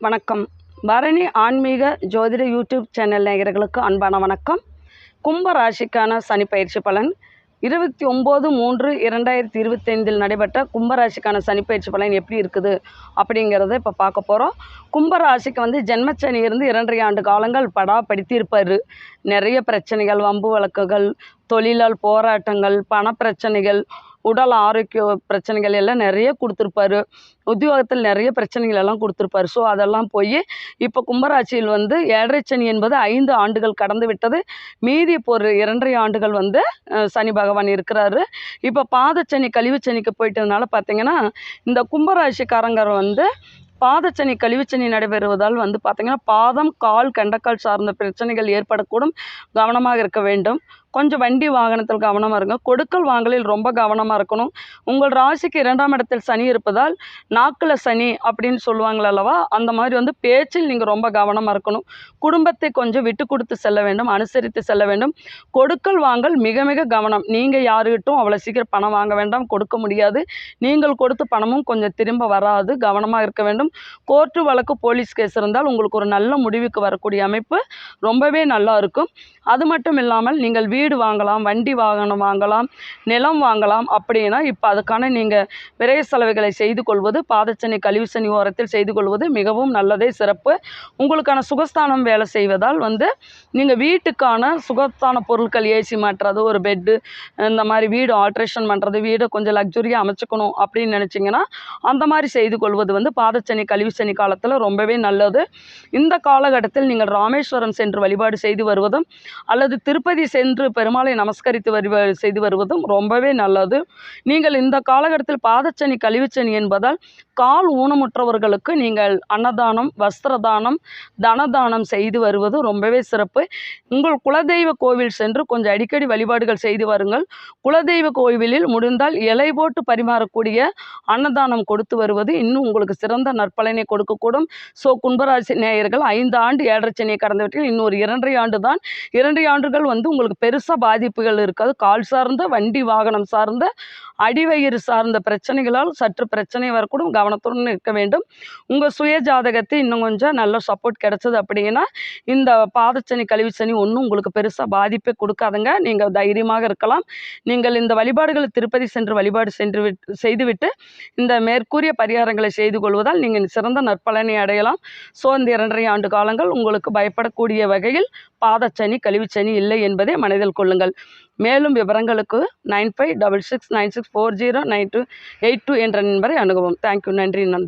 வணக்கம். பரணி ஆன்மீக ஜோதிட யூடியூப் சேனல் நேயர்களுக்கு அன்பான வணக்கம். கும்ப ராசிக்கான சனி பயிற்சி பலன் 29/3/2025 நடைபெற்ற கும்பராசிக்கான சனிப்பயிற்சி பலன் எப்படி இருக்குது அப்படிங்கிறத இப்போ பார்க்க போகிறோம். கும்பராசிக்கு ஜென்மச்சனி இருந்து 2.5 ஆண்டு காலங்கள் படாப்படுத்தியிருப்பார். நிறைய பிரச்சனைகள், வம்பு வழக்குகள், தொழிலால் போராட்டங்கள், பண பிரச்சனைகள், உடல் ஆரோக்கிய பிரச்சனைகள் எல்லாம் நிறைய கொடுத்துருப்பாரு. உத்தியோகத்தில் நிறைய பிரச்சனைகள் எல்லாம் கொடுத்துருப்பாரு. ஸோ அதெல்லாம் போய் இப்போ கும்பராசியில் 7.5 சனி என்பது 5 ஆண்டுகள் கடந்து விட்டது. மீதி இப்போ ஒரு 2.5 ஆண்டுகள் சனி பகவான் இருக்கிறாரு. இப்போ பாதச்சனி கழிவுச்சனிக்கு போயிட்டதுனால பார்த்தீங்கன்னா இந்த கும்பராசிக்காரங்க பாதச்சனி கழிவுச்சனி நடைபெறுவதால் பார்த்தீங்கன்னா பாதம், கால், கெண்டக்கால் சார்ந்த பிரச்சனைகள் ஏற்படக்கூடும். கவனமாக இருக்க வேண்டும். கொஞ்சம் வண்டி வாகனத்தில் கவனமாக இருங்க. கொடுக்கல் வாங்கலில் ரொம்ப கவனமாக இருக்கணும். உங்கள் ராசிக்கு 2ஆம் இடத்தில் சனி இருப்பதால் நாக்கில் சனி அப்படின்னு சொல்லுவாங்கள அல்லவா, அந்த மாதிரி பேச்சில் நீங்கள் ரொம்ப கவனமாக இருக்கணும். குடும்பத்தை கொஞ்சம் விட்டு கொடுத்து செல்ல வேண்டும், அனுசரித்து செல்ல வேண்டும். கொடுக்கல் வாங்கல் மிக மிக கவனம். நீங்கள் யாருக்கிட்டும் அவ்வளோ சீக்கிரம் பணம் வாங்க வேண்டாம், கொடுக்க முடியாது. நீங்கள் கொடுத்த பணமும் கொஞ்சம் திரும்ப வராது, கவனமாக இருக்க வேண்டும். கோர்ட்டு வழக்கு, போலீஸ் கேஸ் இருந்தால் உங்களுக்கு ஒரு நல்ல முடிவுக்கு வரக்கூடிய அமைப்பு ரொம்பவே நல்லா இருக்கும். அது மட்டும் இல்லாமல் நீங்கள் வீடு வாங்கலாம், வண்டி வாகனம் வாங்கலாம், நிலம் வாங்கலாம். அப்படின்னா இப்போ அதுக்கான நீங்கள் விரைய செலவுகளை செய்து கொள்வது, பாதச்சனி கழிவுச்சனி ஓரத்தில் செய்து கொள்வது மிகவும் நல்லதே, சிறப்பு. உங்களுக்கான சுகஸ்தானம் வேலை செய்வதால் நீங்கள் வீட்டுக்கான சுகஸ்தான பொருட்கள், ஏசி மாட்டுறது, ஒரு பெட்டு, இந்த மாதிரி வீடு ஆல்ட்ரேஷன் பண்ணுறது, வீடை கொஞ்சம் லக்ஸுரியாக அமைச்சுக்கணும் அப்படின்னு நினச்சிங்கன்னா அந்த மாதிரி செய்து கொள்வது பாதச்சனி கழிவுச்சனி காலத்தில் ரொம்பவே நல்லது. இந்த காலகட்டத்தில் நீங்கள் ராமேஸ்வரம் சென்று வழிபாடு செய்து வருவதும் அல்லது திருப்பதி சென்று பெருமாளை நமஸ்கரித்து செய்து வருவதும் ரொம்பவே நல்லது. நீங்கள் இந்த காலகட்டத்தில் பாதச்சனி கழிவுச்சனி என்பதால் கால் ஊனமுற்றவர்களுக்கு நீங்கள் அன்னதானம், வஸ்திரதானம், தனதானம் செய்து வருவது ரொம்பவே சிறப்பு. உங்கள் குலதெய்வ கோவில் சென்று கொஞ்சம் அடிக்கடி வழிபாடுகள் செய்து வருங்கள். குலதெய்வ கோவிலில் முடிந்தால் இலை போட்டு பரிமாறக்கூடிய அன்னதானம் கொடுத்து வருவது இன்னும் உங்களுக்கு சிறந்த நற்பலனை கொடுக்கக்கூடும். ஸோ கும்பராசி நேயர்கள் 5 ஆண்டு 7.5 சனியை கடந்துவிட்டு இன்னும் ஒரு 2.5 ஆண்டு தான். 2 ஆண்டுகள் உங்களுக்கு பெருசாக பாதிப்புகள் இருக்காது. கால் சார்ந்த, வண்டி வாகனம் சார்ந்த, அடிவயிறு சார்ந்த பிரச்சனைகளால் சற்று பிரச்சனை வரக்கூடும். கவனத்துடன் இருக்க வேண்டும். உங்கள் சுய ஜாதகத்தை இன்னும் கொஞ்சம் நல்ல சப்போர்ட் கிடைச்சது அப்படின்னா இந்த பாதச்சனி கழிவுச்சனி ஒன்றும் உங்களுக்கு பெருசாக பாதிப்பை கொடுக்காதுங்க. நீங்கள் தைரியமாக இருக்கலாம். நீங்கள் இந்த வழிபாடுகளை திருப்பதி சென்று வழிபாடு செய்துவிட்டு இந்த மேற்கூறிய பரிகாரங்களை செய்து கொள்வதால் நீங்கள் சிறந்த நற்பலனை அடையலாம். ஸோ இந்த 2.5 ஆண்டு காலங்கள் உங்களுக்கு பயப்படக்கூடிய வகையில் பாதச்சனி கழிவுச்சனி இல்லை என்பதை மனதில் கொள்ளுங்கள். மேலும் விவரங்களுக்கு 956696409282 என்ற நம்பரை அணுகவும். தேங்க்யூ. நன்றி நண்பர்.